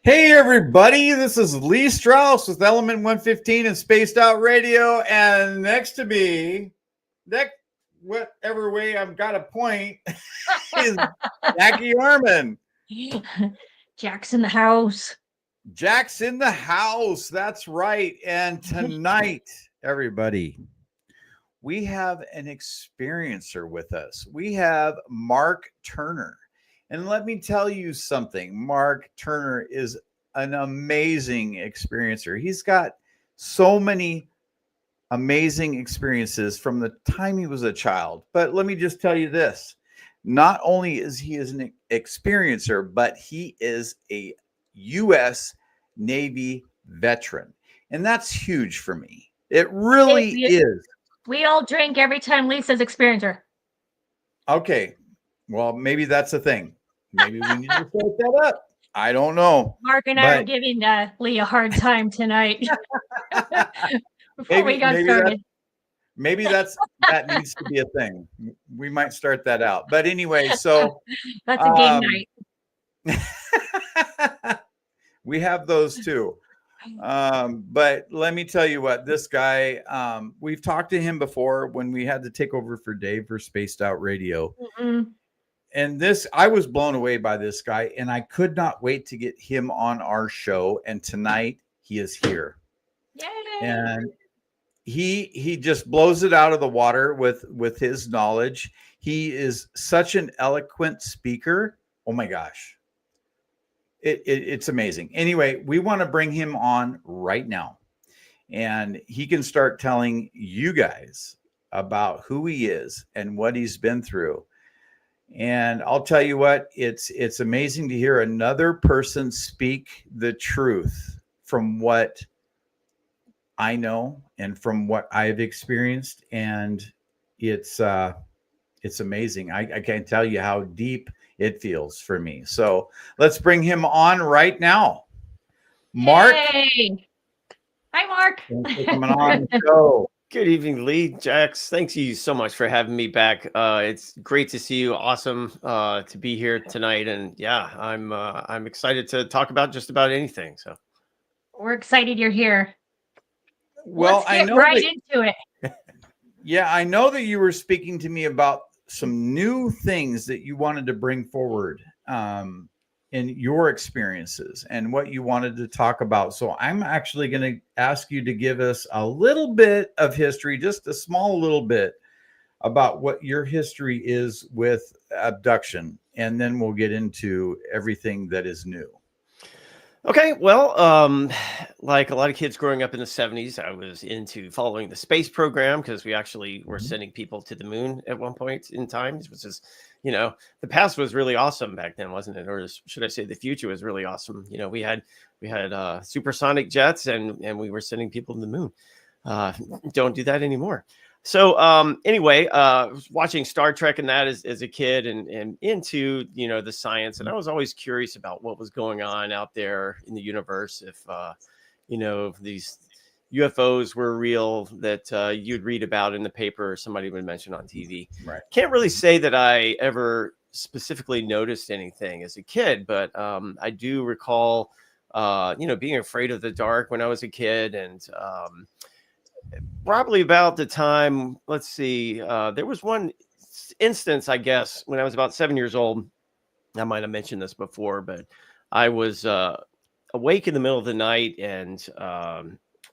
Hey everybody, this is Lee Strauss with Element 115 and Spaced Out Radio, and next to me, whatever way I've got to point, is Jackie Orman. Jack's in the house. Jack's in the house, that's right. And tonight, everybody, we have an experiencer with us. We have Mark Turner. And let me tell you something. Mark Turner is an amazing experiencer. He's got so many amazing experiences from the time he was a child. But let me just tell you this. Not only is he an experiencer, but he is a U.S. Navy veteran. And that's huge for me. It really is. We all drink every time Lee says experiencer. Okay. Well, maybe that's a thing. Maybe we need to set that up. I don't know. Mark and I are giving Lee a hard time tonight. Before we got started. Maybe that needs to be a thing. We might start that out. But anyway, so that's a game night. We have those too. But let me tell you what, this guy, we've talked to him before when we had to take over for Dave for Spaced Out Radio. Mm-mm. And I was blown away by this guy, and I could not wait to get him on our show. And tonight he is here. Yay. And he just blows it out of the water with his knowledge. He is such an eloquent speaker. Oh my gosh. It's amazing. Anyway, we want to bring him on right now, and he can start telling you guys about who he is and what he's been through. And I'll tell you what, it's amazing to hear another person speak the truth from what I know and from what I've experienced. And it's amazing. I can't tell you how deep it feels for me. So let's bring him on right now. Mark. Yay. Hi, Mark. Thanks for coming on the show. Good evening, Lee. Jax, thanks you so much for having me back. It's great to see you. Awesome to be here tonight. And yeah, I'm excited to talk about just about anything. So we're excited you're here. Well, Let's get right into it. Yeah, I know that you were speaking to me about some new things that you wanted to bring forward in your experiences and what you wanted to talk about. So I'm actually going to ask you to give us a little bit of history, just a small little bit about what your history is with abduction. And then we'll get into everything that is new. Okay, well, like a lot of kids growing up in the 70s, I was into following the space program because we actually were sending people to the moon at one point in time, which is, the past was really awesome back then, wasn't it? Or should I say the future was really awesome? We had supersonic jets and we were sending people to the moon. Don't do that anymore. So anyway, I was watching Star Trek and that as a kid and into, the science. And I was always curious about what was going on out there in the universe. If, these UFOs were real that you'd read about in the paper or somebody would mention on TV. Right. Can't really say that I ever specifically noticed anything as a kid, but I do recall, being afraid of the dark when I was a kid. And probably about the time, let's see, there was one instance, I guess, when I was about 7 years old. I might have mentioned this before, but I was awake in the middle of the night, and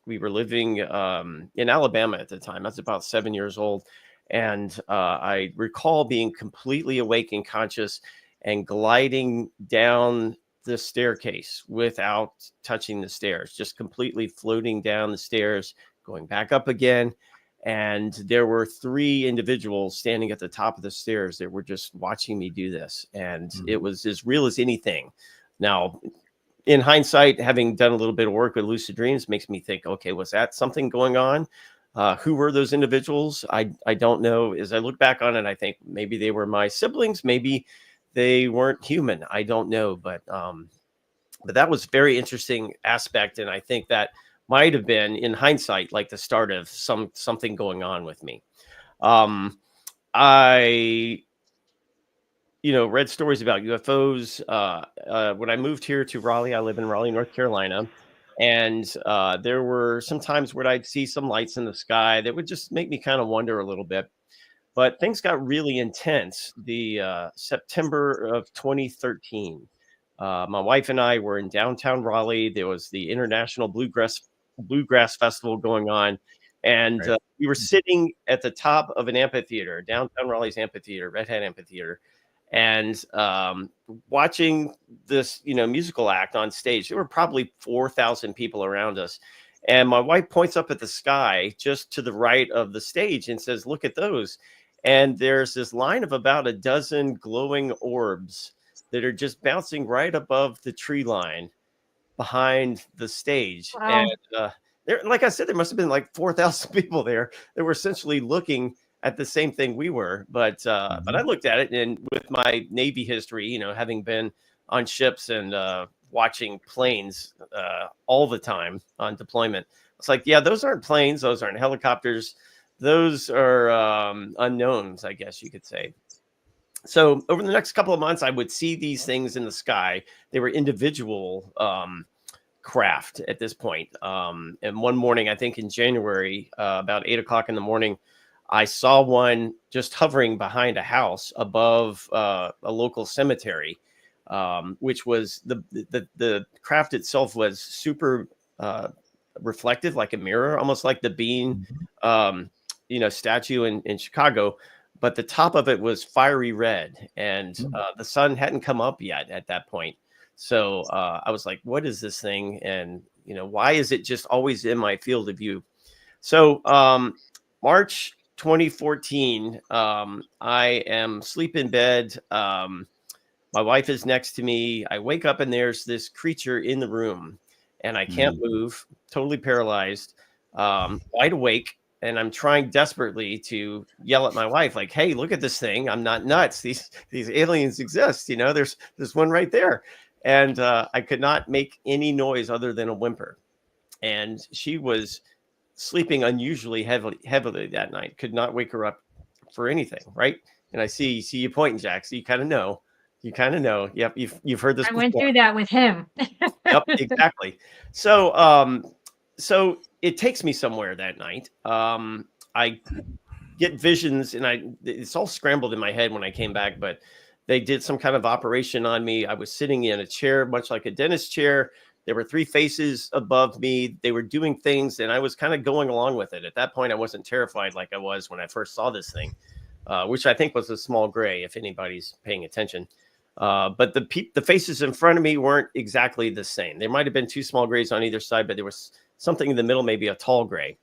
we were living in Alabama at the time. I was about 7 years old, and I recall being completely awake and conscious and gliding down the staircase without touching the stairs, just completely floating down the stairs, going back up again. And there were three individuals standing at the top of the stairs that were just watching me do this. And it was as real as anything. Now, in hindsight, having done a little bit of work with lucid dreams makes me think, okay, was that something going on? Who were those individuals? I don't know. As I look back on it, I think maybe they were my siblings. Maybe they weren't human. I don't know. But that was a very interesting aspect. And I think that might have been, in hindsight, like the start of something going on with me. I read stories about UFOs. When I moved here to Raleigh, I live in Raleigh, North Carolina. And there were some times where I'd see some lights in the sky that would just make me kind of wonder a little bit. But things got really intense the September of 2013. My wife and I were in downtown Raleigh. There was the International Bluegrass Festival going on, and Right. we were sitting at the top of an amphitheater, downtown Raleigh's amphitheater, Red Hat Amphitheater, and watching this musical act on stage. There were probably 4,000 people around us, and my wife points up at the sky just to the right of the stage and says, "Look at those." And there's this line of about a dozen glowing orbs that are just bouncing right above the tree line behind the stage. Wow. And there, like I said, there must have been like 4,000 people there that were essentially looking at the same thing we were. But I looked at it, and with my Navy history, having been on ships and watching planes all the time on deployment, it's like, yeah, those aren't planes, those aren't helicopters, those are unknowns, I guess you could say. So over the next couple of months, I would see these things in the sky. They were individual craft at this point. And one morning, I think in January, about 8 o'clock in the morning, I saw one just hovering behind a house above a local cemetery, which was the craft itself was super reflective, like a mirror, almost like the Bean, statue in Chicago. But the top of it was fiery red, and the sun hadn't come up yet at that point. So I was like, what is this thing? And, why is it just always in my field of view? So March 2014, I am asleep in bed. My wife is next to me. I wake up and there's this creature in the room, and I can't move, totally paralyzed, wide awake. And I'm trying desperately to yell at my wife, like, "Hey, look at this thing! I'm not nuts. These aliens exist. There's one right there." And I could not make any noise other than a whimper. And she was sleeping unusually heavily that night. Could not wake her up for anything, right? And I see you pointing, Jack. So you kind of know. Yep, you've heard this I before. went through that with him. Yep, exactly. So so it takes me somewhere that night. I get visions, and it's all scrambled in my head when I came back, but they did some kind of operation on me. I was sitting in a chair, much like a dentist chair. There were 3 faces above me. They were doing things, and I was kind of going along with it. At that point, I wasn't terrified like I was when I first saw this thing, which I think was a small gray, if anybody's paying attention. But the faces in front of me weren't exactly the same. There might have been 2 small grays on either side, but there was something in the middle, maybe a tall gray.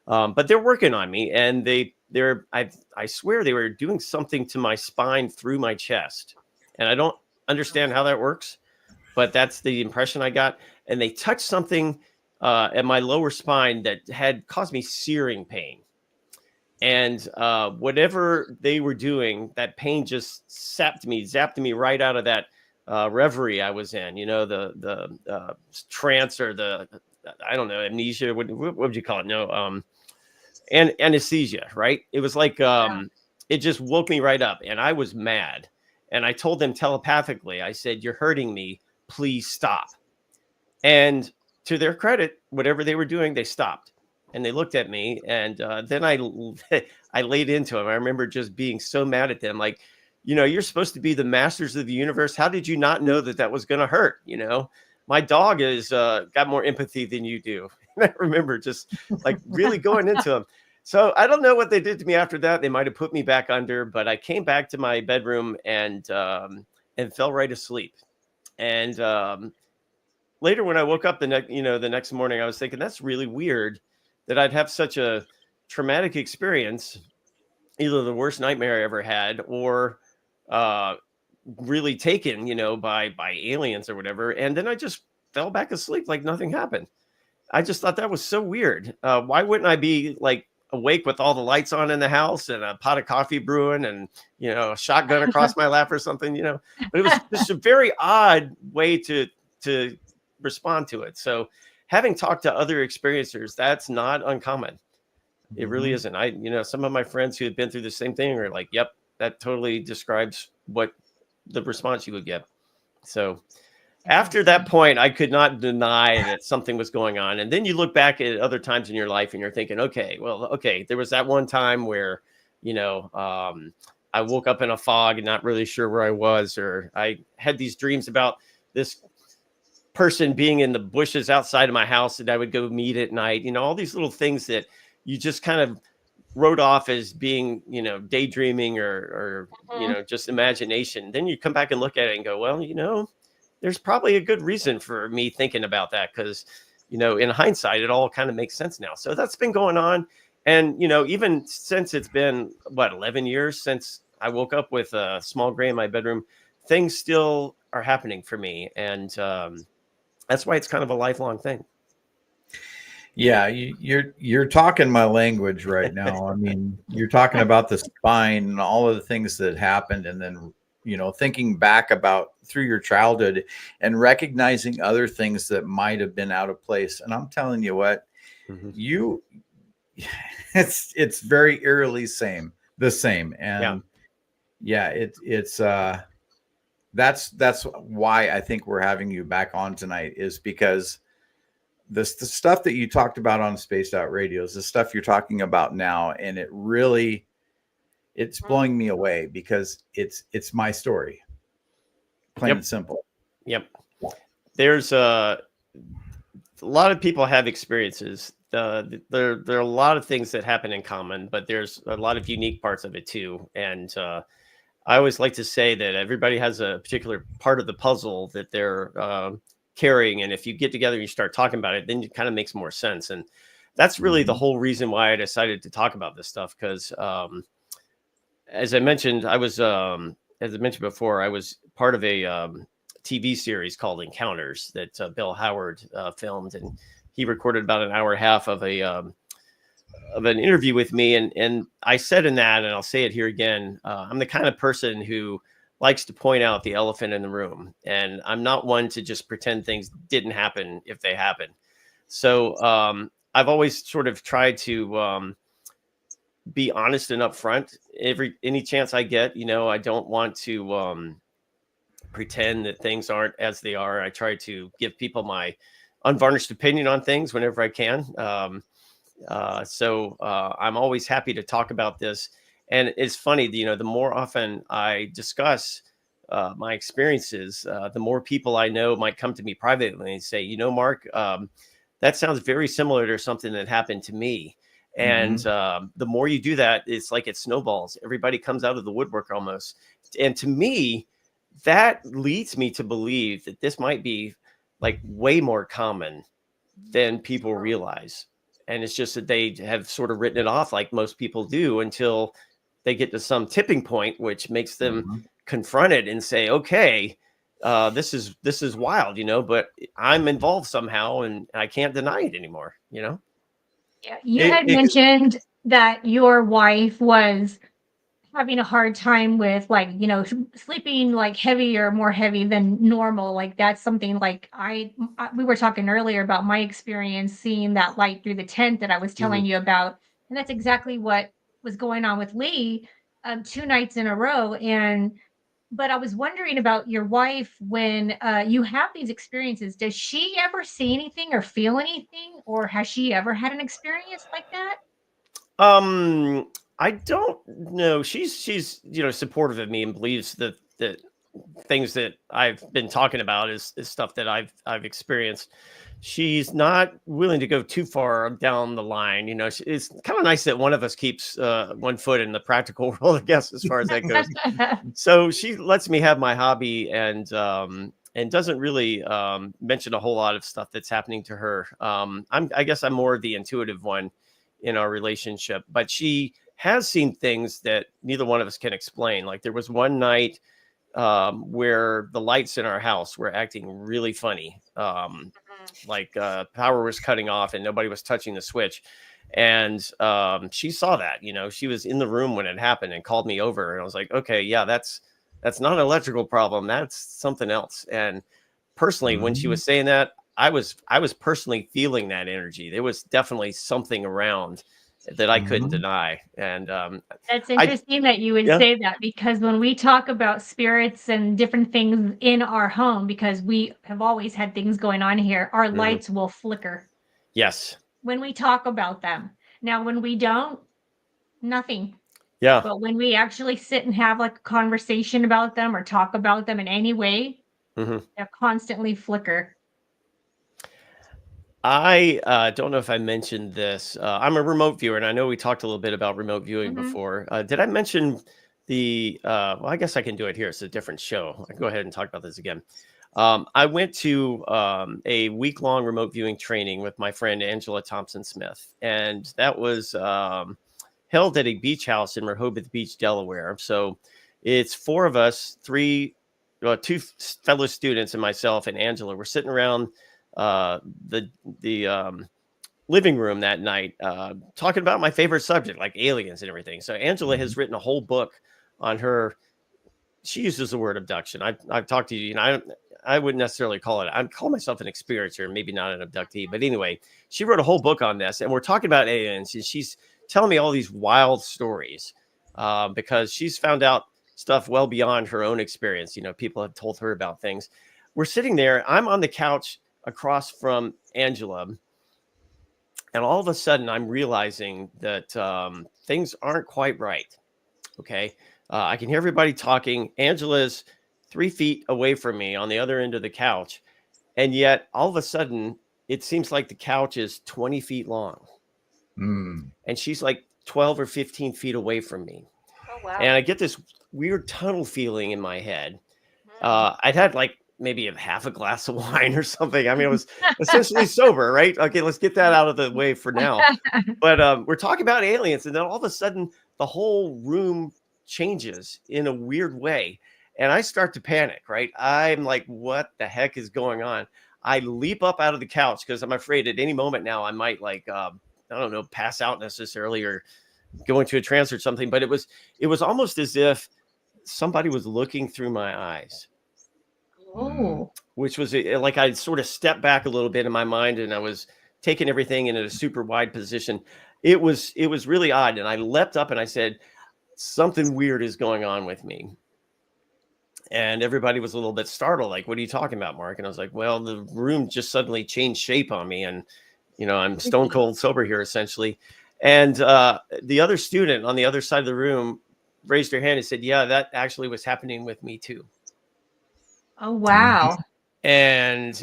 But they're working on me, and I swear they were doing something to my spine through my chest. And I don't understand how that works, but that's the impression I got. And they touched something at my lower spine that had caused me searing pain. And whatever they were doing, that pain just zapped me right out of that reverie I was in. The trance, or the, I don't know, amnesia. What would you call it? No, and anesthesia, right? It was like it just woke me right up, and I was mad. And I told them telepathically, I said, "You're hurting me. Please stop." And to their credit, whatever they were doing, they stopped. And they looked at me, and then I laid into them. I remember just being so mad at them, like, you're supposed to be the masters of the universe. How did you not know that was going to hurt? My dog is got more empathy than you do. And I remember just like really going into them. So I don't know what they did to me after that. They might have put me back under, but I came back to my bedroom and fell right asleep. And later, when I woke up the next morning, I was thinking, that's really weird that I'd have such a traumatic experience, either the worst nightmare I ever had, or really taken, by aliens or whatever. And then I just fell back asleep like nothing happened. I just thought that was so weird. Why wouldn't I be like awake with all the lights on in the house and a pot of coffee brewing and, a shotgun across my lap or something, But it was just a very odd way to respond to it. So having talked to other experiencers, that's not uncommon. It really isn't. Some of my friends who had been through the same thing are like, yep, that totally describes what the response you would get. So after that point, I could not deny that something was going on. And then you look back at other times in your life and you're thinking, okay, there was that one time where, I woke up in a fog and not really sure where I was, or I had these dreams about this person being in the bushes outside of my house that I would go meet at night. All these little things that you just kind of wrote off as being, daydreaming or just imagination. Then you come back and look at it and go, well, there's probably a good reason for me thinking about that, because, in hindsight, it all kind of makes sense now. So that's been going on. And, even since it's been 11 years since I woke up with a small gray in my bedroom, things still are happening for me. And that's why it's kind of a lifelong thing. Yeah, you're talking my language right now. I mean, you're talking about the spine and all of the things that happened, and then thinking back about through your childhood and recognizing other things that might have been out of place. And I'm telling you what, it's very eerily the same. And it's that's why I think we're having you back on tonight, is because the stuff that you talked about on Spaced Out Radio is the stuff you're talking about now. And it's blowing me away, because it's my story, plain and simple. Yep. There's a lot of people have experiences. There are a lot of things that happen in common, but there's a lot of unique parts of it too. And I always like to say that everybody has a particular part of the puzzle that they're carrying. And if you get together and you start talking about it, then it kind of makes more sense. And that's really the whole reason why I decided to talk about this stuff. Because as I mentioned, as I mentioned before, I was part of a TV series called Encounters that Bill Howard filmed, and he recorded about an hour and a half of an interview with me. And I said in that, and I'll say it here again, I'm the kind of person who likes to point out the elephant in the room. And I'm not one to just pretend things didn't happen if they happen. So I've always sort of tried to be honest and upfront any chance I get. I don't want to pretend that things aren't as they are. I try to give people my unvarnished opinion on things whenever I can. So I'm always happy to talk about this. And it's funny, the more often I discuss my experiences, the more people I know might come to me privately and say, Mark, that sounds very similar to something that happened to me. And the more you do that, it's like it snowballs. Everybody comes out of the woodwork almost. And to me, that leads me to believe that this might be like way more common than people realize. And it's just that they have sort of written it off like most people do until they get to some tipping point, which makes them confront it and say, okay, this is wild, but I'm involved somehow and I can't deny it anymore, Yeah, you had mentioned that your wife was having a hard time with sleeping more heavy than normal. Like that's something like we were talking earlier about my experience seeing that light through the tent that I was telling you about. And that's exactly what was going on with Lee 2 nights in a row. But I was wondering about your wife when you have these experiences. Does she ever see anything or feel anything, or has she ever had an experience like that? I don't know. She's supportive of me and believes that things that I've been talking about is stuff that I've experienced. She's not willing to go too far down the line. It's kind of nice that one of us keeps one foot in the practical world, I guess, as far as that goes. So she lets me have my hobby and doesn't really mention a whole lot of stuff that's happening to her. I guess I'm more the intuitive one in our relationship, but she has seen things that neither one of us can explain. Like there was one night where the lights in our house were acting really funny. Power was cutting off and nobody was touching the switch. And she saw that, she was in the room when it happened and called me over. And I was like, okay, yeah, that's not an electrical problem. That's something else. And personally, when she was saying that, I was personally feeling that energy. There was definitely something around. that I couldn't deny. And that's interesting that you would say that, because when we talk about spirits and different things in our home, because we have always had things going on here, our lights will flicker. Yes. When we talk about them. Now, when we don't, nothing. Yeah. But when we actually sit and have like a conversation about them or talk about them in any way, they constantly flicker. I don't know if I mentioned this. I'm a remote viewer, and I know we talked a little bit about remote viewing before. Did I mention the, well, I guess I can do it here. It's a different show. I can go ahead and talk about this again. I went to a week-long remote viewing training with my friend Angela Thompson-Smith, and that was held at a beach house in Rehoboth Beach, Delaware. So it's 4 of us, 2 fellow students and myself and Angela. We're sitting around the living room that night, talking about my favorite subject, like aliens and everything. So Angela has written a whole book on her. She uses the word abduction. I've talked to you, and I wouldn't necessarily call it. I'd call myself an experiencer, maybe not an abductee. But anyway, she wrote a whole book on this, and we're talking about aliens. And she's telling me all these wild stories because she's found out stuff well beyond her own experience. You know, people have told her about things. We're sitting there. I'm on the couch across from Angela, and all of a sudden I'm realizing that things aren't quite right. Okay. I can hear everybody talking. Angela's 3 feet away from me on the other end of the couch. And yet all of a sudden it seems like the couch is 20 feet long. And she's like 12 or 15 feet away from me. Oh, wow. And I get this weird tunnel feeling in my head. I'd had like maybe half a glass of wine or something. I mean, I was essentially sober, right? Okay, let's get that out of the way for now. But we're talking about aliens, and then all of a sudden the whole room changes in a weird way. And I start to panic, right? I'm like, what the heck is going on? I leap up out of the couch because I'm afraid at any moment now I might like, I don't know, pass out necessarily or go into a trance or something. But it was almost as if somebody was looking through my eyes. Oh, Which was like I sort of stepped back a little bit in my mind, and I was taking everything in a super wide position. It was really odd. And I leapt up and I said, something weird is going on with me. And everybody was a little bit startled. Like, what are you talking about, Mark? And I was like, well, the room just suddenly changed shape on me. And, you know, I'm stone cold sober here, essentially. And the other student on the other side of the room raised her hand and said, yeah, that actually was happening with me too. Oh, wow. And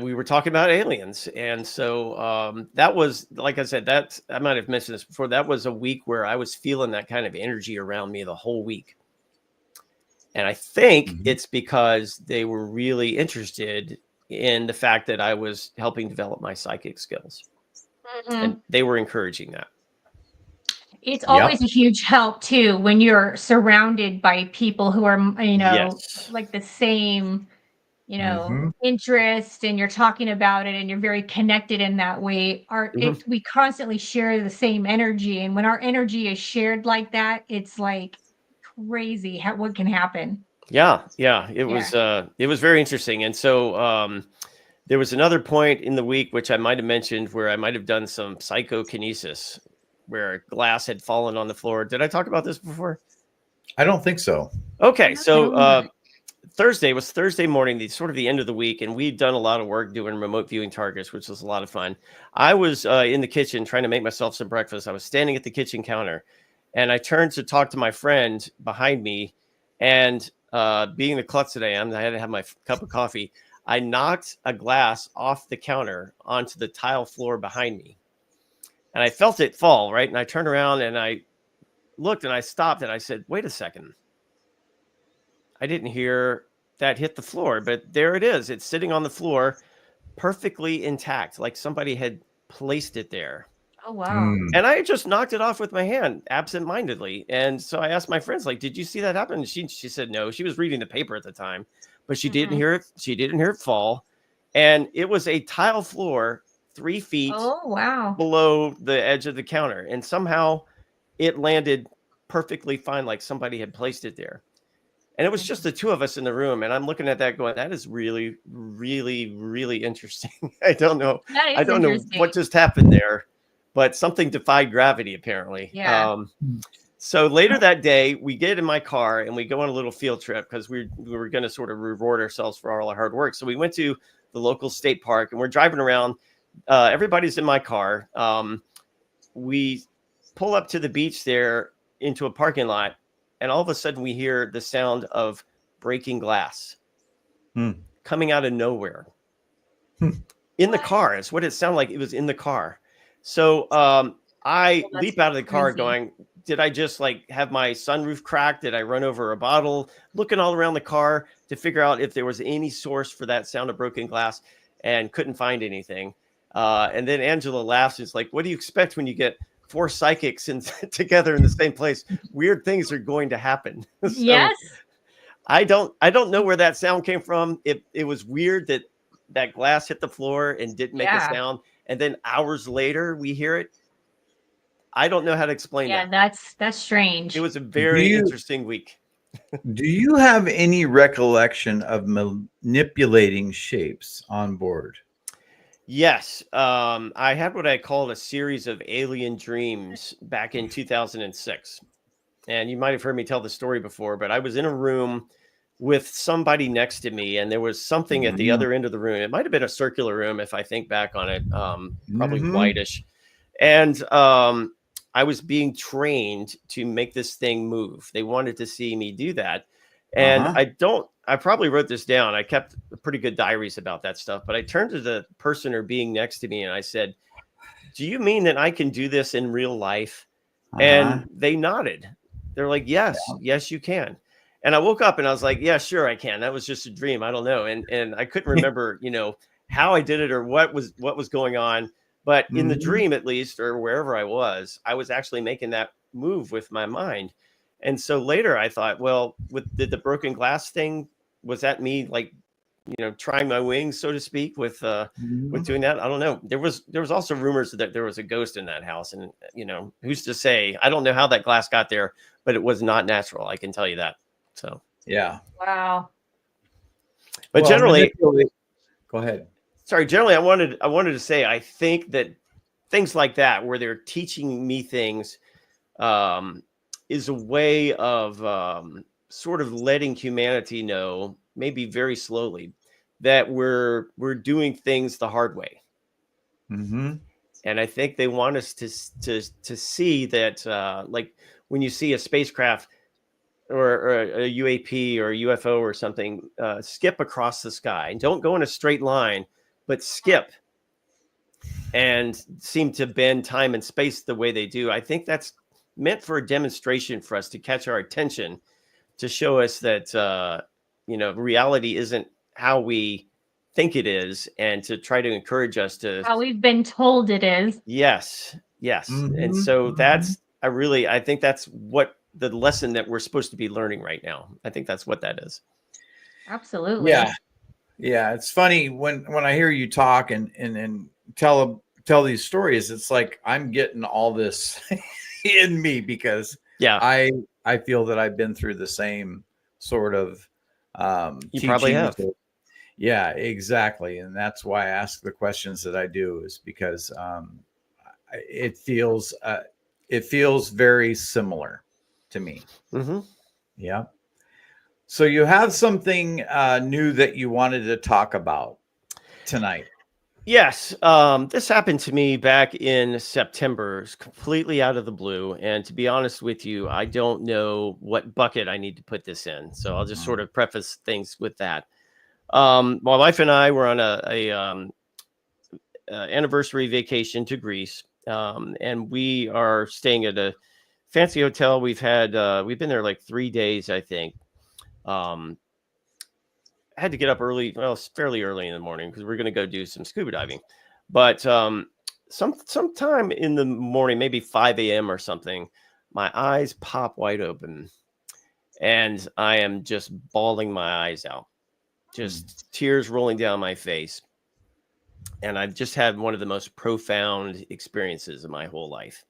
we were talking about aliens. And so that was, like I said, I might have mentioned this before. That was a week where I was feeling that kind of energy around me the whole week. And I think it's because they were really interested in the fact that I was helping develop my psychic skills. And they were encouraging that. It's always a huge help too when you're surrounded by people who are, you know, like the same, you know, interest, and you're talking about it and you're very connected in that way. We constantly share the same energy. And when our energy is shared like that, it's like crazy what can happen. It was very interesting. And so there was another point in the week, which I might have mentioned, where I might have done some psychokinesis, where glass had fallen on the floor. Did I talk about this before? I don't think so. Okay. So Thursday was Thursday morning, the end of the week. And we'd done a lot of work doing remote viewing targets, which was a lot of fun. I was in the kitchen trying to make myself some breakfast. I was standing at the kitchen counter, and I turned to talk to my friend behind me. And being the klutz that I am, I had to have my cup of coffee. I knocked a glass off the counter onto the tile floor behind me. And I felt it fall, right? And I turned around and I looked and I stopped and I said, wait a second. I didn't hear that hit the floor, but there it is. It's sitting on the floor, perfectly intact, like somebody had placed it there. Oh, wow. And I just knocked it off with my hand absentmindedly. And so I asked my friends, like, did you see that happen? And she said no. She was reading the paper at the time, but she didn't hear it. She didn't hear it fall. And it was a tile floor 3 feet below the edge of the counter. And somehow it landed perfectly fine, like somebody had placed it there. And it was just the two of us in the room. And I'm looking at that going, that is really, really, really interesting. I don't know. I don't know what just happened there. but something defied gravity apparently. Yeah. So later that day, we get in my car and we go on a little field trip because we were going to sort of reward ourselves for all our hard work. So we went to the local state park and we're driving around. Everybody's in my car. We pull up to the beach there into a parking lot, and all of a sudden we hear the sound of breaking glass coming out of nowhere in the car. It's what it sounded like. It was in the car. So I leap out of the car going, did I just like have my sunroof cracked? Did I run over a bottle? Looking all around the car to figure out if there was any source for that sound of broken glass, and couldn't find anything. And then Angela laughs. It's like, what do you expect when you get 4 psychics together in the same place? Weird things are going to happen. So yes. I don't know where that sound came from. It was weird that glass hit the floor and didn't make a sound. And then hours later we hear it. I don't know how to explain that. Yeah, that's strange. It was a very interesting week. Do you have any recollection of manipulating shapes on board? Yes. I had what I called a series of alien dreams back in 2006. And you might have heard me tell the story before, but I was in a room with somebody next to me, and there was something at the other end of the room. It might have been a circular room if I think back on it, probably whitish. And I was being trained to make this thing move. They wanted to see me do that. And I probably wrote this down. I kept pretty good diaries about that stuff, but I turned to the person or being next to me and I said, do you mean that I can do this in real life? And they nodded. They're like, yes, you can. And I woke up and I was like, yeah, sure, I can. That was just a dream. I don't know. And I couldn't remember, how I did it or what was going on. But in the dream, at least, or wherever I was actually making that move with my mind. And so later I thought, well, did the broken glass thing, was that me like, trying my wings, so to speak, with doing that? I don't know. There was also rumors that there was a ghost in that house, and who's to say? I don't know how that glass got there, but it was not natural. I can tell you that. So yeah. Wow. But generally, go ahead. Sorry, generally, I wanted to say I think that things like that, where they're teaching me things, is a way of sort of letting humanity know, maybe very slowly, that we're doing things the hard way. And I think they want us to see that, like when you see a spacecraft or a UAP or a UFO or something skip across the sky, and don't go in a straight line, but skip and seem to bend time and space the way they do. I think that's meant for a demonstration for us to catch our attention, to show us that, reality isn't how we think it is, and to try to encourage us to how we've been told it is. Yes. And so I think that's what the lesson that we're supposed to be learning right now. I think that's what that is. Absolutely. Yeah. It's funny when I hear you talk and tell these stories, it's like I'm getting all this in me, because I feel that I've been through the same sort of you probably have. Yeah, exactly. And that's why I ask the questions that I do, is because it feels very similar to me. Yeah. So you have something new that you wanted to talk about tonight. Yes. This happened to me back in September, completely out of the blue. And to be honest with you, I don't know what bucket I need to put this in. So I'll just sort of preface things with that. My wife and I were on a anniversary vacation to Greece. And we are staying at a fancy hotel. We've been there like 3 days, I think. I had to get up early. Well, it's fairly early in the morning because we're going to go do some scuba diving. But sometime in the morning, maybe 5 a.m. or something, my eyes pop wide open, and I am just bawling my eyes out, just tears rolling down my face. And I've just had one of the most profound experiences of my whole life.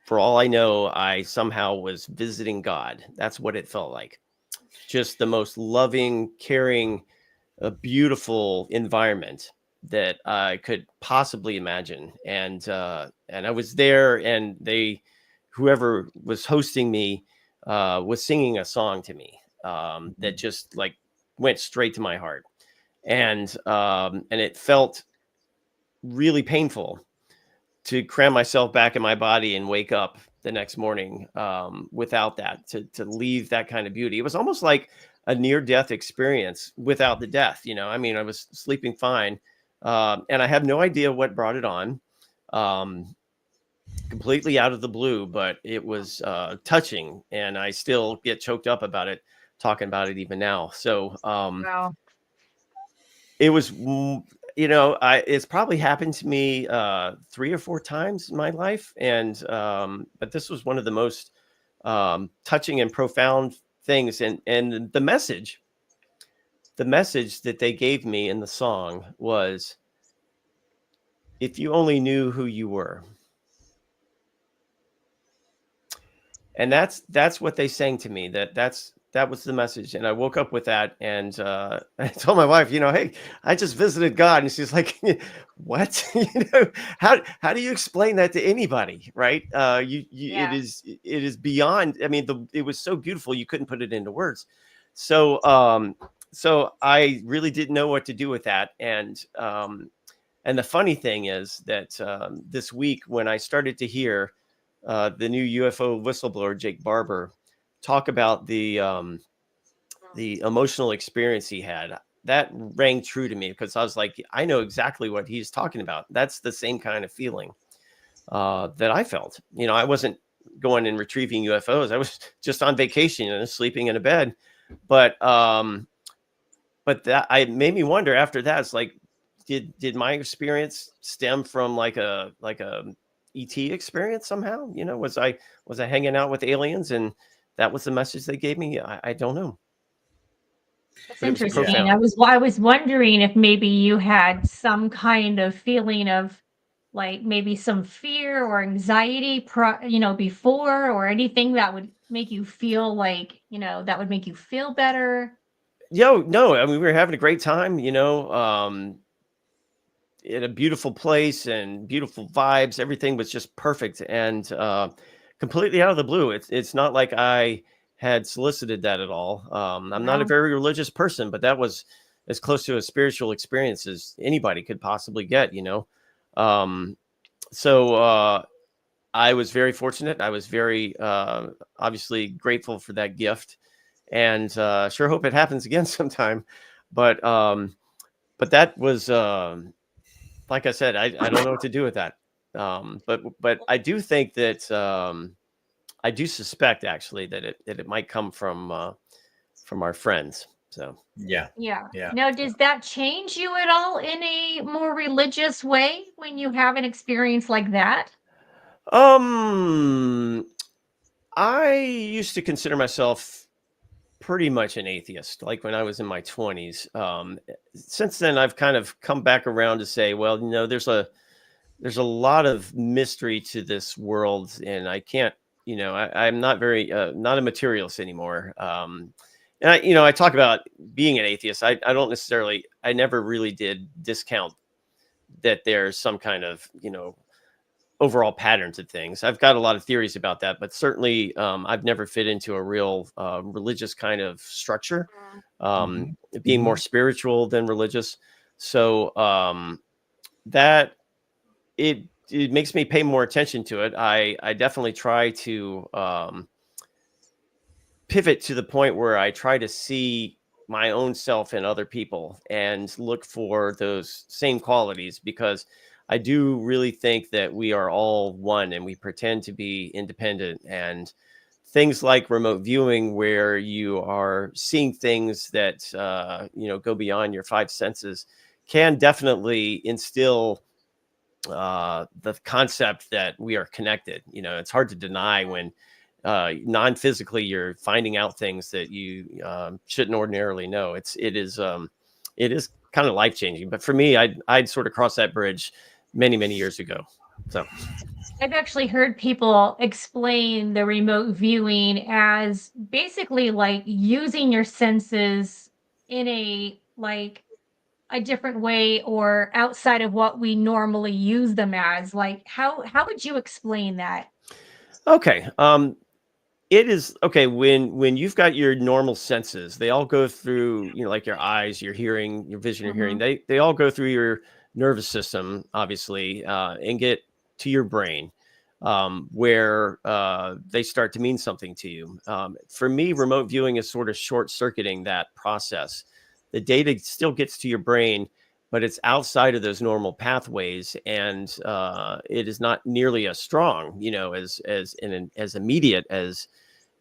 For all I know, I somehow was visiting God. That's what it felt like. Just the most loving, caring, beautiful environment. that I could possibly imagine. And I was there, and whoever was hosting me was singing a song to me that just like went straight to my heart. And it felt really painful to cram myself back in my body and wake up the next morning without that, to leave that kind of beauty. It was almost like a near-death experience without the death. I mean, I was sleeping fine, and I have no idea what brought it on, completely out of the blue, but it was touching, and I still get choked up about it, talking about it even now. So Wow. it was, it's probably happened to me 3 or 4 times in my life. And, but this was one of the most touching and profound things. And the message that they gave me in the song was, if you only knew who you were. And that's what they sang to me. That was the message. And I woke up with that, and I told my wife, hey, I just visited God. And she's like, what? How do you explain that to anybody? Right. Yeah. It is beyond. I mean, it was so beautiful, you couldn't put it into words. So so I really didn't know what to do with that. And the funny thing is that this week, when I started to hear the new UFO whistleblower, Jake Barber, talk about the emotional experience he had, that rang true to me, because I was like, I know exactly what he's talking about. That's the same kind of feeling that I felt. I wasn't going and retrieving UFOs. I was just on vacation and sleeping in a bed. But that made me wonder after that. It's like, did my experience stem from like a ET experience somehow? Was I hanging out with aliens, and that was the message they gave me? I don't know. That's interesting. I was wondering if maybe you had some kind of feeling of like maybe some fear or anxiety, before, or anything that would make you feel like, that would make you feel better. No, I mean, we were having a great time, in a beautiful place and beautiful vibes. Everything was just perfect, and completely out of the blue. It's not like I had solicited that at all. I'm not a very religious person, but that was as close to a spiritual experience as anybody could possibly get, So I was very fortunate. I was very obviously grateful for that gift, and sure hope it happens again sometime. But that was, like I said, I don't know what to do with that. But I do think that I do suspect, actually, that it might come from our friends. So yeah. Now, does that change you at all in a more religious way when you have an experience like that? I used to consider myself pretty much an atheist, like when I was in my 20s. Since then, I've kind of come back around to say, well, there's a lot of mystery to this world, and I can't, I'm not very not a materialist anymore. And I talk about being an atheist. I don't necessarily, I never really did discount that there's some kind of, overall patterns of things. I've got a lot of theories about that, but certainly I've never fit into a real religious kind of structure, being more spiritual than religious. So that it makes me pay more attention to it. I definitely try to pivot to the point where I try to see my own self in other people and look for those same qualities, because I do really think that we are all one, and we pretend to be independent. And things like remote viewing, where you are seeing things that go beyond your 5 senses, can definitely instill the concept that we are connected. It's hard to deny when non-physically you're finding out things that you shouldn't ordinarily know. It is kind of life-changing. But for me, I'd sort of crossed that bridge many years ago. So I've actually heard people explain the remote viewing as basically like using your senses in a like a different way or outside of what we normally use them as? Like how would you explain that? Okay. It is okay when you've got your normal senses, they all go through, like your eyes, your hearing, your vision, your hearing. Mhm. They all go through your nervous system, obviously, and get to your brain, where they start to mean something to you. For me, remote viewing is sort of short circuiting that process. The data still gets to your brain, but it's outside of those normal pathways, and it is not nearly as strong, as immediate as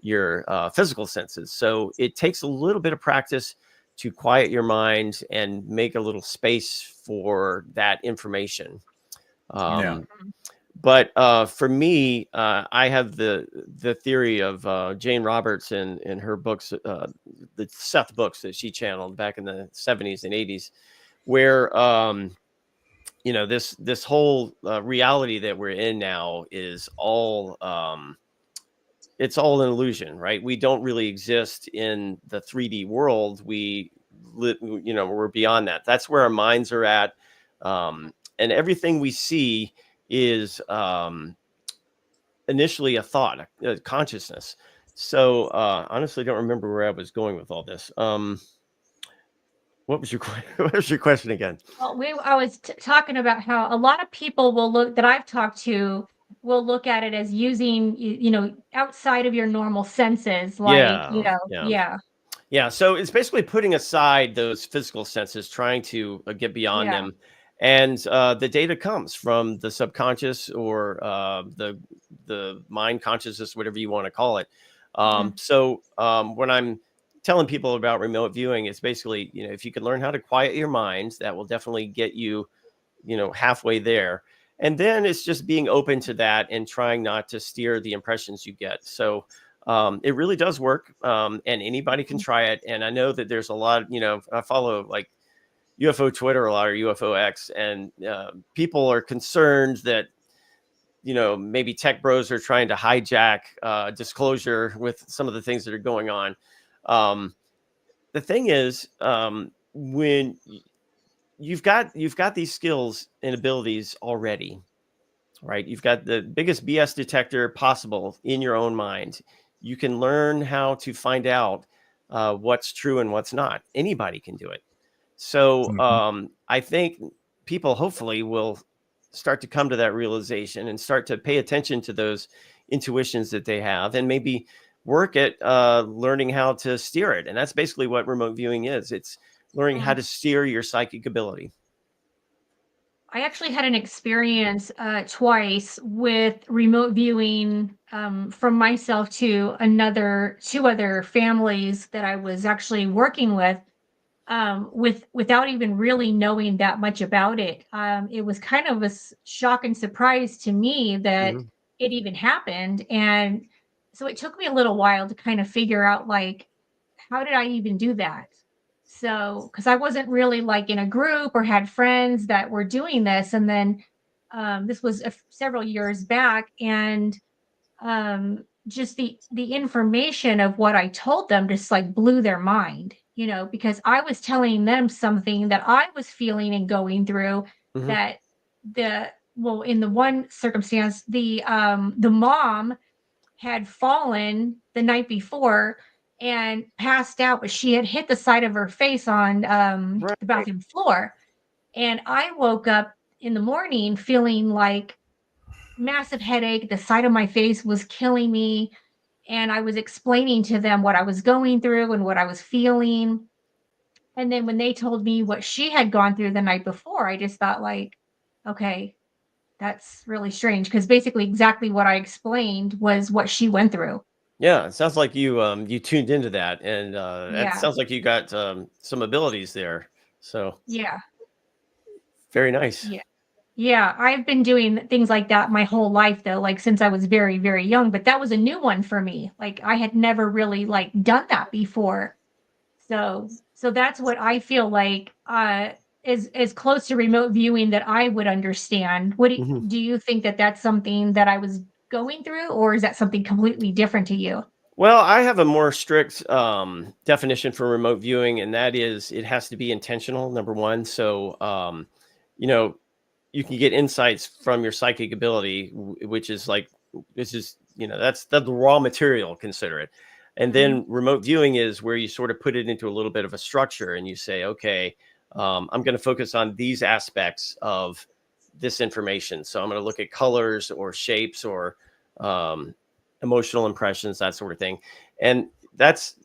your physical senses. So it takes a little bit of practice to quiet your mind and make a little space for that information. Yeah. But for me, I have the theory of Jane Roberts in her books, the Seth books that she channeled back in the 70s and 80s, where this whole reality that we're in now is all it's all an illusion, right? We don't really exist in the 3D world. We're beyond that. That's where our minds are at, and everything we see is initially a thought, a consciousness. So honestly, don't remember where I was going with all this. What was your what was your question again? Well, I was talking about how a lot of people will look that I've talked to will look at it as using, outside of your normal senses, like, Yeah, yeah. yeah, Yeah, so it's basically putting aside those physical senses, trying to get beyond yeah. them, and the data comes from the subconscious or the mind consciousness, whatever you want to call it. Mhm. When I'm telling people about remote viewing, it's basically, if you can learn how to quiet your mind, that will definitely get you, halfway there. And then it's just being open to that and trying not to steer the impressions you get. So it really does work, and anybody can try it. And I know that there's a lot, I follow like UFO Twitter a lot, or UFO X, and people are concerned that, maybe tech bros are trying to hijack disclosure with some of the things that are going on. Um, the thing is, when you've got these skills and abilities already, right? You've got the biggest BS detector possible in your own mind. You can learn how to find out what's true and what's not. Anybody can do it. So Mhm. I think people hopefully will start to come to that realization and start to pay attention to those intuitions that they have, and maybe work at learning how to steer it. And that's basically what remote viewing is. It's learning how Mm. to steer your psychic ability. I actually had an experience twice with remote viewing from myself to two other families that I was actually working without even really knowing that much about it. It was kind of a shock and surprise to me that Mhm. it even happened, and so it took me a little while to kind of figure out like how did I even do that? So, because I wasn't really like in a group or had friends that were doing this, and then this was several years back, and just the information of what I told them just like blew their mind, because I was telling them something that I was feeling and going through Mhm. that in the one circumstance, the mom had fallen the night before and passed out, but she had hit the side of her face on the Right. bathroom floor. And I woke up in the morning feeling like massive headache. The side of my face was killing me. And I was explaining to them what I was going through and what I was feeling. And then when they told me what she had gone through the night before, I just thought, like, okay, that's really strange. Because basically, exactly what I explained was what she went through. Yeah, it sounds like you tuned into that, and that Yeah. sounds like you got some abilities there. So Yeah. very nice. Yeah. Yeah, I've been doing things like that my whole life though, like since I was very, very young, but that was a new one for me. Like I had never really like done that before. So that's what I feel like is close to remote viewing that I would understand. Mhm. Do you think that that's something that I was going through, or is that something completely different to you? Well, I have a more strict definition for remote viewing, and that is it has to be intentional, number one. So, you know, you can get insights from your psychic ability, which is like, this is, that's the raw material, consider it. And Mhm. then remote viewing is where you sort of put it into a little bit of a structure and you say, okay, I'm going to focus on these aspects of this information. So I'm going to look at colors or shapes or um, emotional impressions, that sort of thing. And that's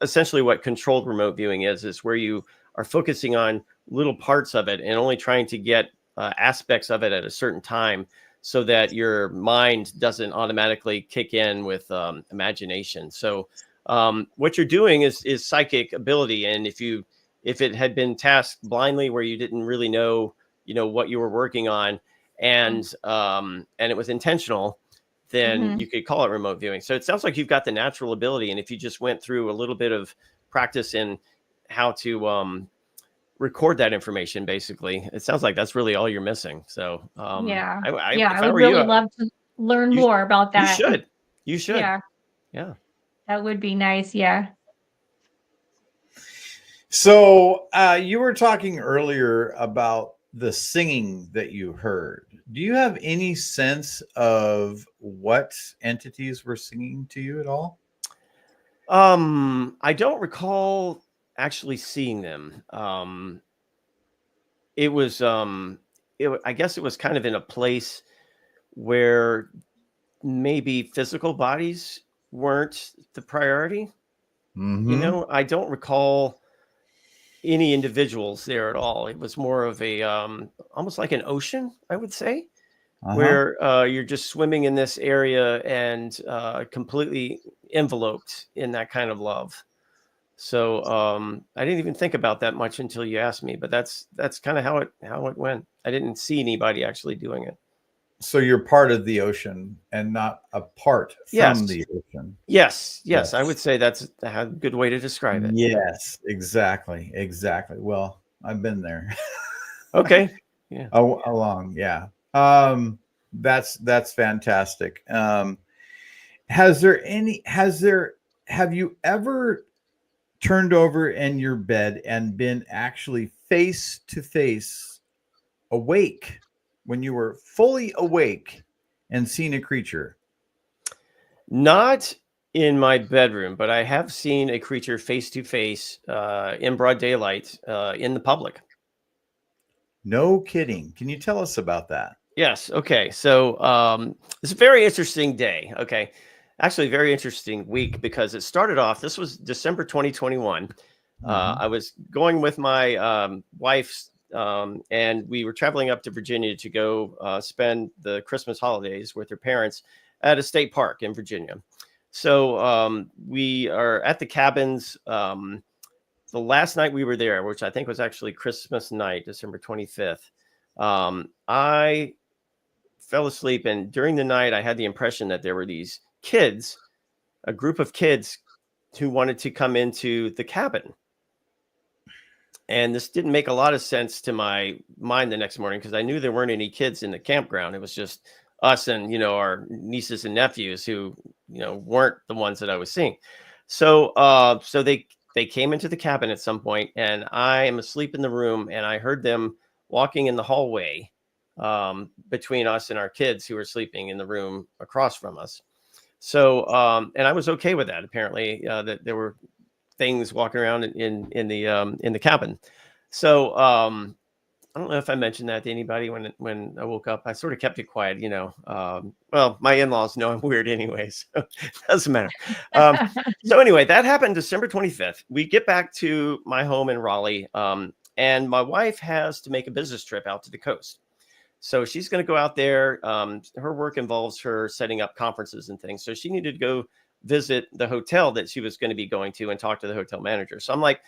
essentially what controlled remote viewing is where you are focusing on little parts of it and only trying to get aspects of it at a certain time so that your mind doesn't automatically kick in with imagination. So what you're doing is psychic ability. And if it had been tasked blindly where you didn't really know, what you were working on and it was intentional, then Mhm. you could call it remote viewing. So it sounds like you've got the natural ability. And if you just went through a little bit of practice in how to record that information, basically, it sounds like that's really all you're missing. So Yeah. I Yeah, I if I would were you, really love to learn you more about you that. should you should Yeah, yeah. that would be nice. Yeah. So you were talking earlier about the singing that you heard. Do you have any sense of what entities were singing to you at all? I don't recall actually seeing them. It was I guess it was kind of in a place where maybe physical bodies weren't the priority. Mm-hmm. I don't recall any individuals there at all. It was more of a almost like an ocean, I would say, Uh-huh. where you're just swimming in this area and completely enveloped in that kind of love. So I didn't even think about that much until you asked me, but that's kind of how it went. I didn't see anybody actually doing it. So you're part of the ocean and not apart from Yes, the ocean. yes, I would Yes. say that's a good way to describe it. Yeah. Yes, exactly. Exactly. Well, I've been there. Okay. Yeah. Along, yeah. That's fantastic. Have you ever turned over in your bed and been actually face to face awake when you were fully awake and seen a creature? Not in my bedroom, but I have seen a creature face to face in broad daylight in the public. No kidding. Can you tell us about that? Yes. Okay. So it's a very interesting day. Okay. Actually, very interesting week because it started off, this was December 2021. Mhm. I was going with my wife, and we were traveling up to Virginia to go spend the Christmas holidays with her parents at a state park in Virginia. So we are at the cabins. The last night we were there, which I think was actually Christmas night, December 25th, I fell asleep. And during the night, I had the impression that there were these kids, a group of kids who wanted to come into the cabin. And this didn't make a lot of sense to my mind the next morning because I knew there weren't any kids in the campground. It was just us and, our nieces and nephews who, weren't the ones that I was seeing. So they came into the cabin at some point and I am asleep in the room and I heard them walking in the hallway between us and our kids who were sleeping in the room across from us. So, and I was okay with that. Apparently, that there were things walking around in the cabin. So, I don't know if I mentioned that to anybody when I woke up. I sort of kept it quiet. Well, my in-laws know I'm weird anyway, so it doesn't matter. So anyway, that happened December 25th. We get back to my home in Raleigh, and my wife has to make a business trip out to the coast. So she's going to go out there. Her work involves her setting up conferences and things. So she needed to go visit the hotel that she was going to be going to and talk to the hotel manager. So I'm like,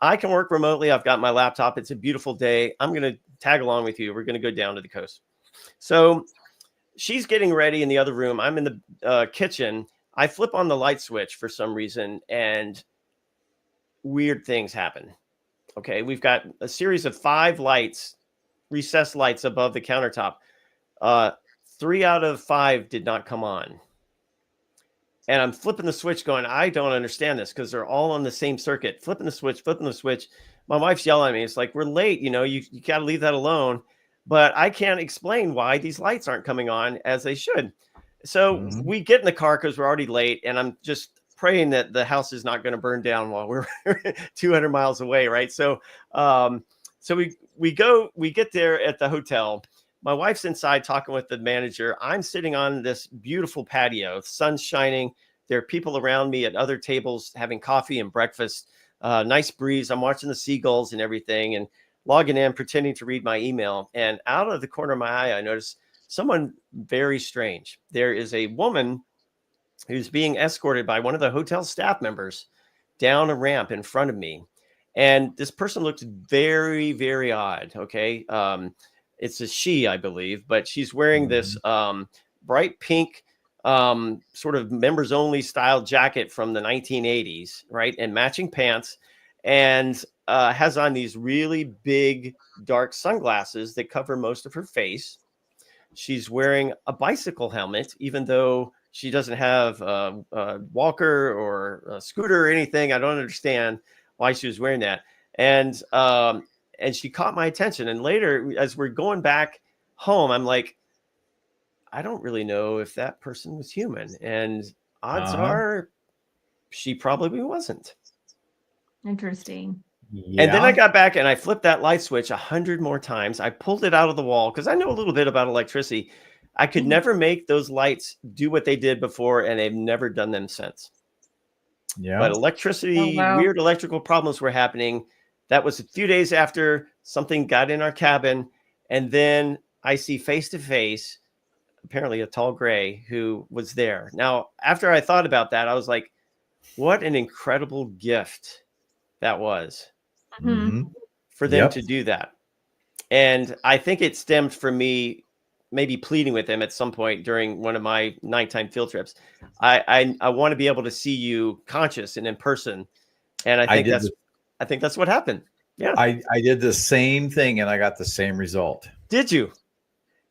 I can work remotely. I've got my laptop. It's a beautiful day. I'm going to tag along with you. We're going to go down to the coast. So she's getting ready in the other room. I'm in the kitchen. I flip on the light switch for some reason and weird things happen. Okay. We've got a series of 5 lights, recessed lights above the countertop. Uh, 3 out of 5 did not come on. And I'm flipping the switch going, I don't understand this because they're all on the same circuit, flipping the switch, flipping the switch. My wife's yelling at me. It's like, we're late. You know, you got to leave that alone. But I can't explain why these lights aren't coming on as they should. So we get in the car because we're already late. And I'm just praying that the house is not going to burn down while we're 200 miles away. Right. So, we get there at the hotel. My wife's inside talking with the manager. I'm sitting on this beautiful patio, sun's shining. There are people around me at other tables having coffee and breakfast. Nice breeze. I'm watching the seagulls and everything and logging in, pretending to read my email. And out of the corner of my eye, I noticed someone very strange. There is a woman who's being escorted by one of the hotel staff members down a ramp in front of me. And this person looks very, very odd. Okay. It's a she, I believe, but she's wearing this bright pink sort of members only style jacket from the 1980s, right? And matching pants, and has on these really big dark sunglasses that cover most of her face. She's wearing a bicycle helmet, even though she doesn't have a walker or a scooter or anything. I don't understand why she was wearing that. And she caught my attention. And later, as we're going back home, I'm like, I don't really know if that person was human. And odds are she probably wasn't. Interesting. Yeah. And then I got back and I flipped that light switch 100 more times. I pulled it out of the wall because I know a little bit about electricity. I could never make those lights do what they did before, and they've never done them since. Yeah. But electricity, weird electrical problems were happening. That was a few days after something got in our cabin. And then I see face to face, apparently a tall gray who was there. Now, after I thought about that, I was like, what an incredible gift that was for them to do that. And I think it stemmed from me maybe pleading with them at some point during one of my nighttime field trips. I want to be able to see you conscious and in person. And I think that's what happened. Yeah. I did the same thing and I got the same result. Did you?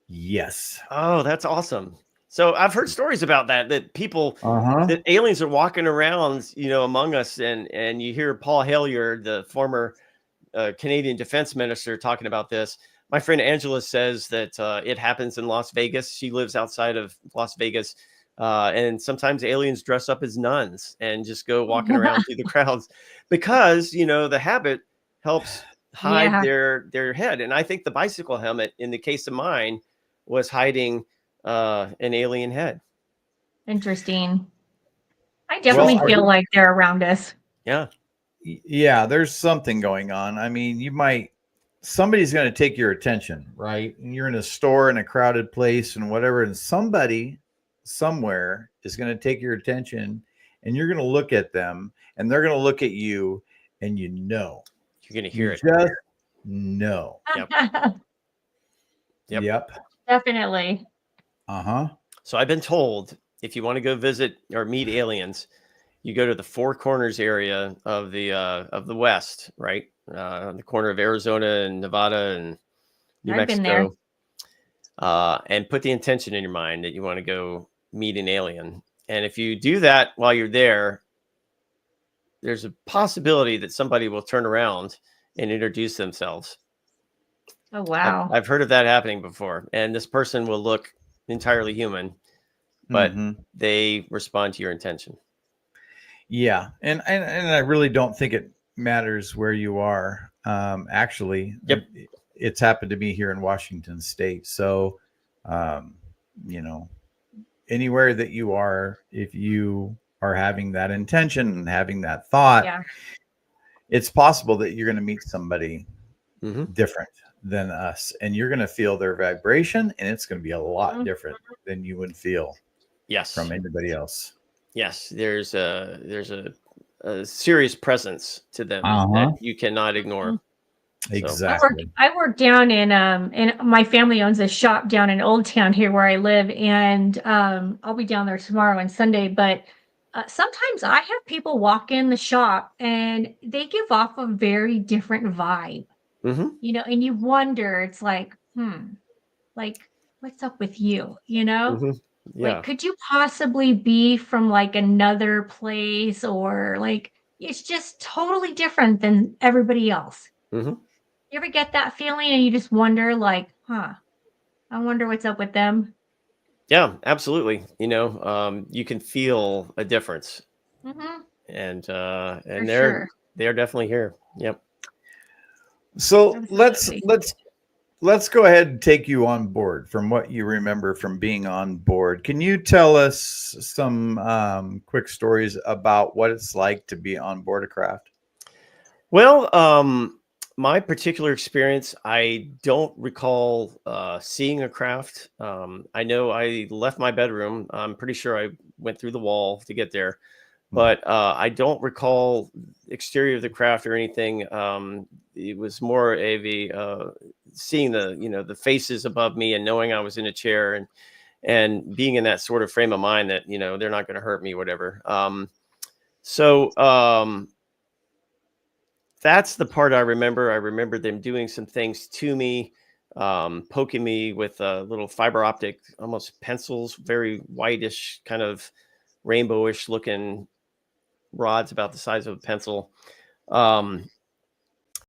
Yes. Oh, that's awesome. So I've heard stories about that people, that aliens are walking around, among us. And you hear Paul Hellyer, the former Canadian defense minister, talking about this. My friend Angela says that it happens in Las Vegas. She lives outside of Las Vegas. And sometimes aliens dress up as nuns and just go walking around through the crowds because, the habit helps hide their head. And I think the bicycle helmet, in the case of mine, was hiding an alien head. Interesting. I definitely feel like they're around us. Yeah. Yeah, there's something going on. I mean, somebody's going to take your attention, right? And you're in a store in a crowded place and whatever, and somebody somewhere is going to take your attention, and you're going to look at them, and they're going to look at you, and you're going to hear it. Just know. Yep. Definitely. So I've been told if you want to go visit or meet aliens, you go to the Four Corners area of the West, right? The corner of Arizona and Nevada and New Mexico. And put the intention in your mind that you want to go meet an alien. And if you do that while you're there, there's a possibility that somebody will turn around and introduce themselves. Oh, wow. I've heard of that happening before. And this person will look entirely human, but they respond to your intention. Yeah. And I really don't think it matters where you are. Actually, it's happened to me here in Washington State. So, anywhere that you are, if you are having that intention and having that thought, it's possible that you're going to meet somebody different than us, and you're going to feel their vibration, and it's going to be a lot different than you would feel from anybody else. Yes, there's a serious presence to them that you cannot ignore. Exactly. So I work down in my family owns a shop down in Old Town here where I live, and I'll be down there tomorrow and Sunday. But sometimes I have people walk in the shop and they give off a very different vibe, and you wonder, it's like, like, what's up with you, Yeah. Like, could you possibly be from like another place, or like it's just totally different than everybody else? Hmm. You ever get that feeling and you just wonder, like, huh, I wonder what's up with them? Yeah, absolutely. You can feel a difference, Mm-hmm. and For sure. they're definitely here. Yep. So Absolutely. let's go ahead and take you on board from what you remember from being on board. Can you tell us some quick stories about what it's like to be on board a craft? Well, my particular experience, I don't recall seeing a craft. I know I left my bedroom. I'm pretty sure I went through the wall to get there, but I don't recall exterior of the craft or anything. It was more of a seeing the faces above me and knowing I was in a chair, and being in that sort of frame of mind that they're not going to hurt me, whatever. So. That's the part I remember. I remember them doing some things to me, poking me with little fiber optic, almost pencils, very whitish, kind of rainbowish looking rods about the size of a pencil, um,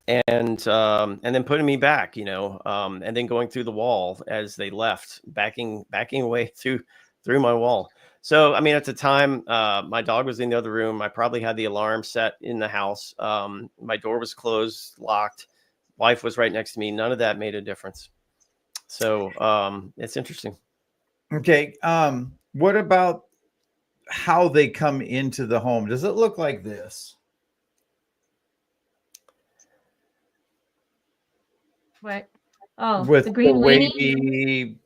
and then putting me back, and then going through the wall as they left, backing away through my wall. So, I mean, at the time, my dog was in the other room. I probably had the alarm set in the house. My door was closed, locked. Wife was right next to me. None of that made a difference. So, it's interesting. Okay. What about how they come into the home? Does it look like this? What? Oh, With the the green weenie? wavy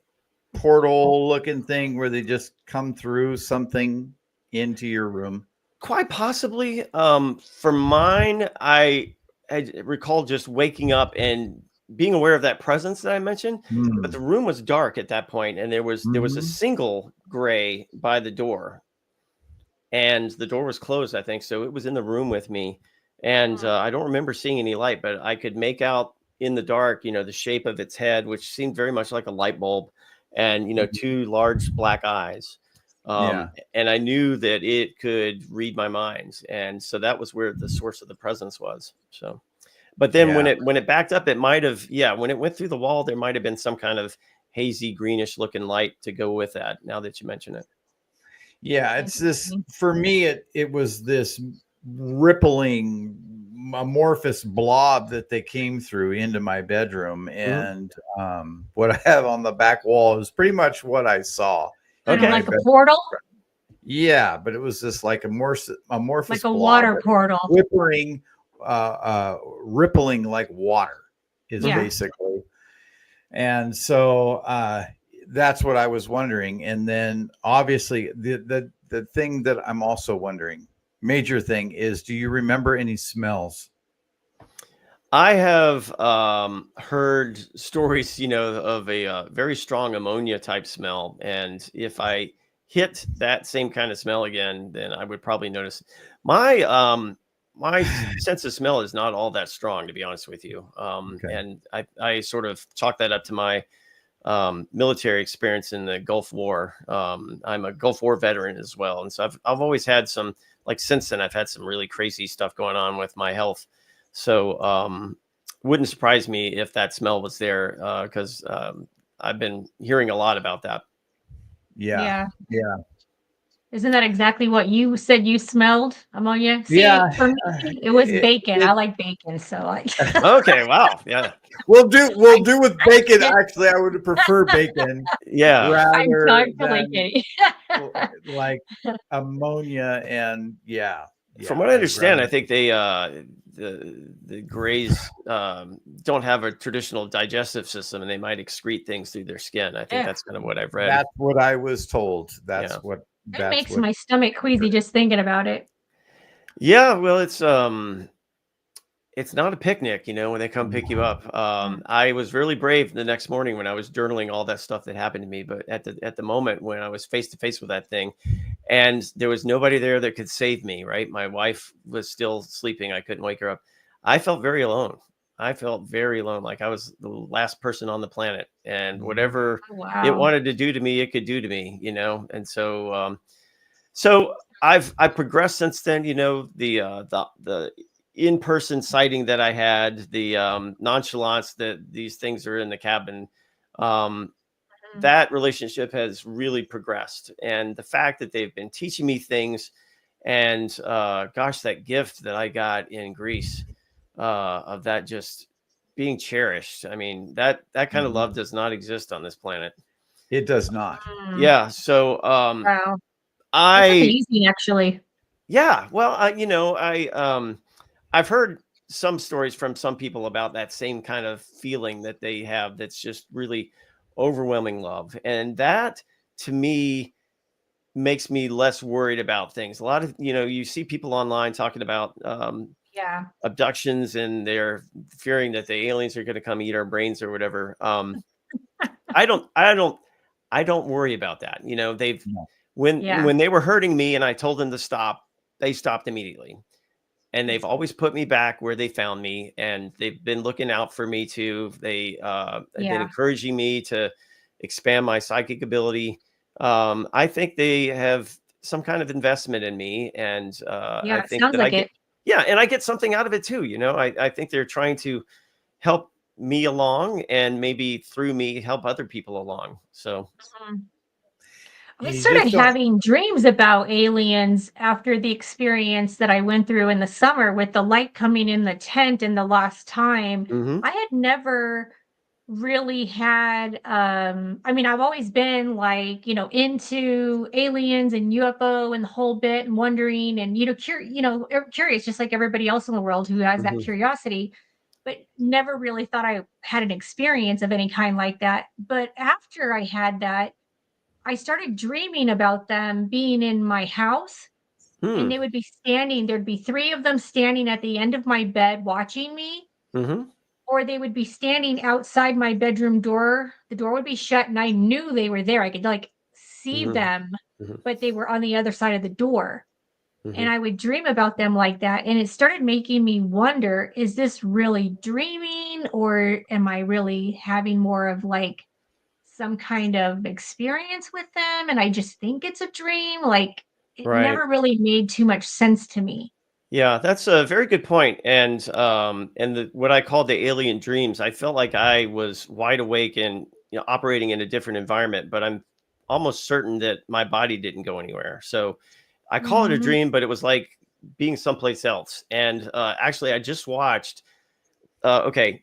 portal looking thing where they just come through something into your room? Quite possibly. For mine, I recall just waking up and being aware of that presence that I mentioned, but the room was dark at that point, and there was a Mhm. single gray by the door, and the door was closed, I think, so it was in the room with me, and Mm. I don't remember seeing any light, but I could make out in the dark, the shape of its head, which seemed very much like a light bulb, and two large black eyes. Yeah. And I knew that it could read my mind, and so that was where the source of the presence was. So, but then when Yeah. it backed up, it might have, yeah, when it went through the wall, there might have been some kind of hazy greenish looking light to go with that. Now that you mention it. Yeah, it's this Interesting. for me it was this rippling amorphous blob that they came through into my bedroom, Mhm. and what I have on the back wall is pretty much what I saw Kind in of Okay. my like a bed. portal, Yeah, but it was just like amorphous like a blob water portal. rippling rippling like water is Yeah. basically. And so that's what I was wondering. And then obviously the thing that I'm also wondering, major thing, is do you remember any smells? I have heard stories, of a very strong ammonia type smell, and if I hit that same kind of smell again, then I would probably notice. My sense of smell is not all that strong, to be honest with you, Okay. and I sort of chalk that up to my military experience in the Gulf War. I'm a Gulf War veteran as well, and so I've always had some, like, since then I've had some really crazy stuff going on with my health. So wouldn't surprise me if that smell was there, because I've been hearing a lot about that. Yeah. Yeah. Yeah. Isn't that exactly what you said you smelled, ammonia? See, Yeah. for me, it was It, bacon. I it, like bacon, so like Okay, wow, yeah, we'll do with bacon. I Actually, I would prefer bacon yeah. I'm rather totally than kidding. like ammonia. And yeah, From yeah, what I I'd understand, I rather. think the Greys don't have a traditional digestive system, and they might excrete things through their skin. I think Yeah, that's kind of what I've read. That's what I was told. Yeah. it That's makes what. my stomach queasy just thinking about it. Yeah, well, it's not a picnic, when they come pick you up. Mm. I was really brave the next morning when I was journaling all that stuff that happened to me, but at the moment when I was face to face with that thing, and there was nobody there that could save me, right? My wife was still sleeping. I couldn't wake her up. I felt very alone. I felt very alone, like I was the last person on the planet, and whatever Oh, it wow. wanted to do to me, it could do to me, And so I've progressed since then. The in-person sighting that I had, the nonchalance that these things are in the cabin. Mhm. That relationship has really progressed, and the fact that they've been teaching me things, and gosh, that gift that I got in Greece, of that just being cherished. I mean, that kind of Mhm. love does not exist on this planet. It does not. Mm. Yeah. So Wow. That's I amazing, actually. yeah, well, I've heard some stories from some people about that same kind of feeling that they have, that's just really overwhelming love, and that to me makes me less worried about things. A lot of, you see people online talking about Yeah. abductions, and they're fearing that the aliens are going to come eat our brains or whatever. I don't, I don't, I don't worry about that. They've No. Yeah. when they were hurting me and I told them to stop, they stopped immediately. And they've always put me back where they found me, and they've been looking out for me too. They have been Yeah. encouraging me to expand my psychic ability. I think they have some kind of investment in me, and I Yeah. It think sounds that I like get, it. yeah, and I get something out of it too. I think they're trying to help me along, and maybe through me help other people along. So, Mhm. I You just started don't. having dreams about aliens after the experience that I went through in the summer with the light coming in the tent in the last time. mhm, I had never really had I mean, I've always been like, into aliens and UFO and the whole bit, and wondering, and curious just like everybody else in the world who has that mhm, curiosity, but never really thought I had an experience of any kind like that. But after I had that, I started dreaming about them being in my house, and hmm, they would be standing, there'd be 3 of them standing at the end of my bed watching me, mhm, or they would be standing outside my bedroom door. The door would be shut and I knew they were there. I could like see mhm, them, mhm, but they were on the other side of the door. And mhm. I would dream about them like that. And it started making me wonder, is this really dreaming, or am I really having more of like some kind of experience with them and I just think it's a dream? Like, it Right. never really made too much sense to me. Yeah, that's a very good point. And what I call the alien dreams, I felt like I was wide awake and operating in a different environment, but I'm almost certain that my body didn't go anywhere. So I call it a Mhm. dream, but it was like being someplace else. And actually, I just watched. Okay,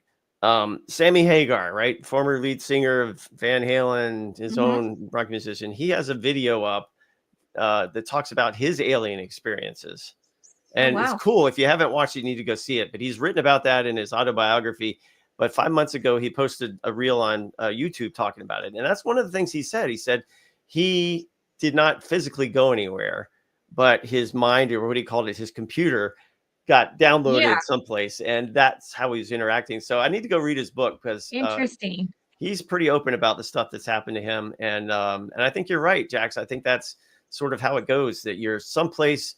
Sammy Hagar, right, former lead singer of Van Halen, his Mhm. own rock musician. He has a video up that talks about his alien experiences, Oh, and it's wow. cool. If you haven't watched it, you need to go see it. But he's written about that in his autobiography. But 5 months ago, he posted a reel on YouTube talking about it. And that's one of the things he said. He said he did not physically go anywhere, but his mind, or what he called it, his computer, got Yeah, downloaded someplace. And that's how he was interacting. So I need to go read his book, because interesting. he's pretty open about the stuff that's happened to him. And I think you're right, Jax. I think that's sort of how it goes, that you're someplace,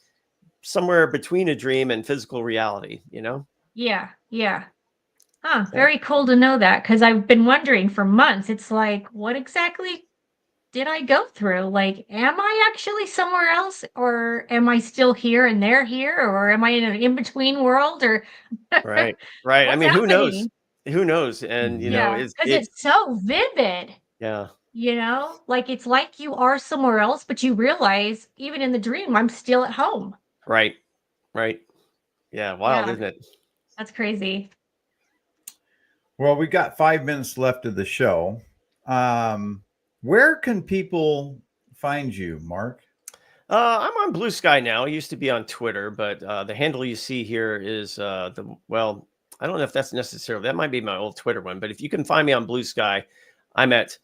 somewhere between a dream and physical reality. Yeah, yeah. Huh, Yeah. very cool to know that, because I've been wondering for months. It's like, what exactly did I go through? Like, am I actually somewhere else, or am I still here and they're here, or am I in an in-between world, or Right. Right. I what's mean, who knows? happening? Who knows? And Yeah, is because it it's so vivid, yeah. like it's like you are somewhere else, but you realize even in the dream, I'm still at home. Right. Right. Yeah. Wild, Yeah, isn't it? that's crazy. Well, we got 5 minutes left of the show. Um, where can people find you, Mark? I'm on Blue Sky now. I used to be on Twitter, but the handle you see here is I don't know if that's necessarily, that might be my old Twitter one, but if you can find me on Blue Sky, I'm at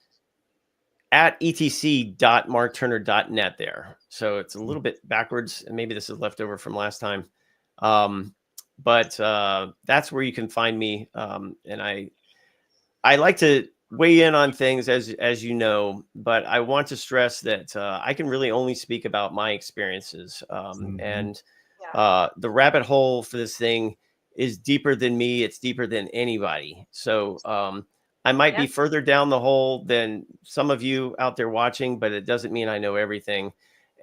etc.markturner.net there. So it's a little bit backwards, and maybe this is left over from last time. But that's where you can find me. And I like to weigh in on things, as you know, but I want to stress that I can really only speak about my experiences. Mhm. And Yeah. the rabbit hole for this thing is deeper than me. It's deeper than anybody. So I might be further down the hole than some of you out there watching, but it doesn't mean I know everything.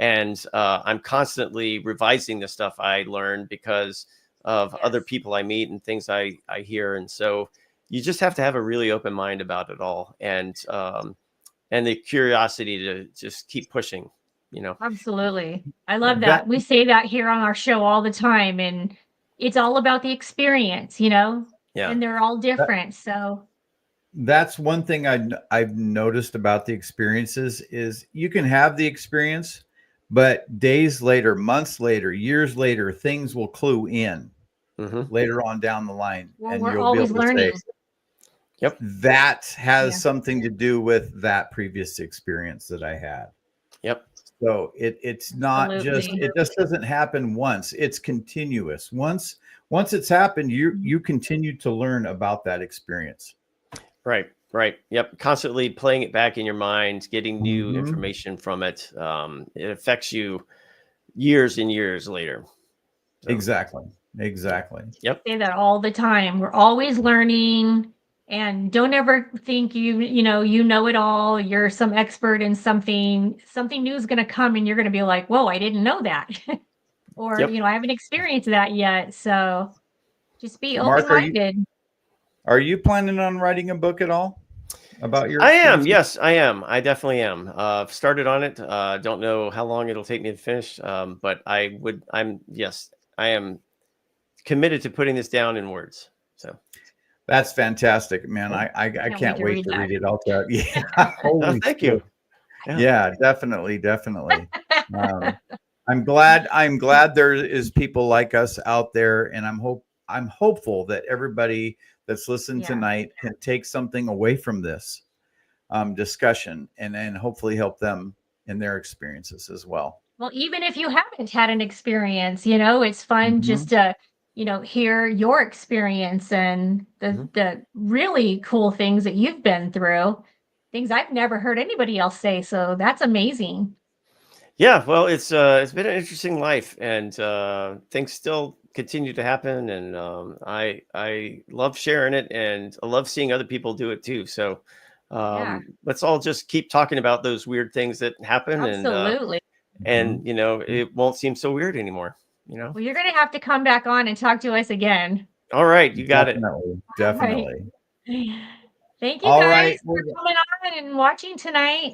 And I'm constantly revising the stuff I learned because of other people I meet and things I hear. And so you just have to have a really open mind about it all, and the curiosity to just keep pushing, you know. Absolutely. I love that. We say that here on our show all the time, and it's all about the experience, you know? Yeah. And they're all different. So that's one thing I've noticed about the experiences is you can have the experience, but days later, months later, years later, things will clue in later on down the line. well, and we're you'll always be able to learning. say, yep, that has something to do with that previous experience that I had. Yep. So it's not just, it just doesn't happen once. It's continuous. Once it's happened, you continue to learn about that experience. Right. Yep. Constantly playing it back in your mind, getting new information from it. It affects you years and years later. So. Exactly. Yep. I say that all the time. We're always learning, and don't ever think you know it all. You're some expert in something. Something new is going to come, and you're going to be like, "Whoa, I didn't know that," or I haven't experienced that yet. So just be open-minded. Are you planning on writing a book at all about your? I am. Yes, I am. I definitely am. Started on it. Don't know how long it'll take me to finish. But I am committed to putting this down in words. So that's fantastic, man. I can't wait to read it all. Yeah. Thank you. Yeah, definitely. I'm glad there is people like us out there, and I'm hopeful that everybody that's listening tonight can take something away from this discussion and hopefully help them in their experiences as well. Well, even if you haven't had an experience, it's fun just to, hear your experience and the really cool things that you've been through, things I've never heard anybody else say. So that's amazing. Yeah, well, it's been an interesting life, and things still continue to happen, and I love sharing it, and I love seeing other people do it too. So let's all just keep talking about those weird things that happen. Absolutely. And it won't seem so weird anymore. Well, you're gonna have to come back on and talk to us again. All right, you got it. Definitely. Right. Thank you guys for coming on and watching tonight.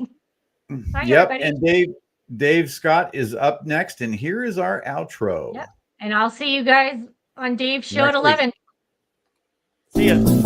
Bye, everybody. And Dave Scott is up next, and here is our outro. Yep. And I'll see you guys on Dave's show at 11. See ya.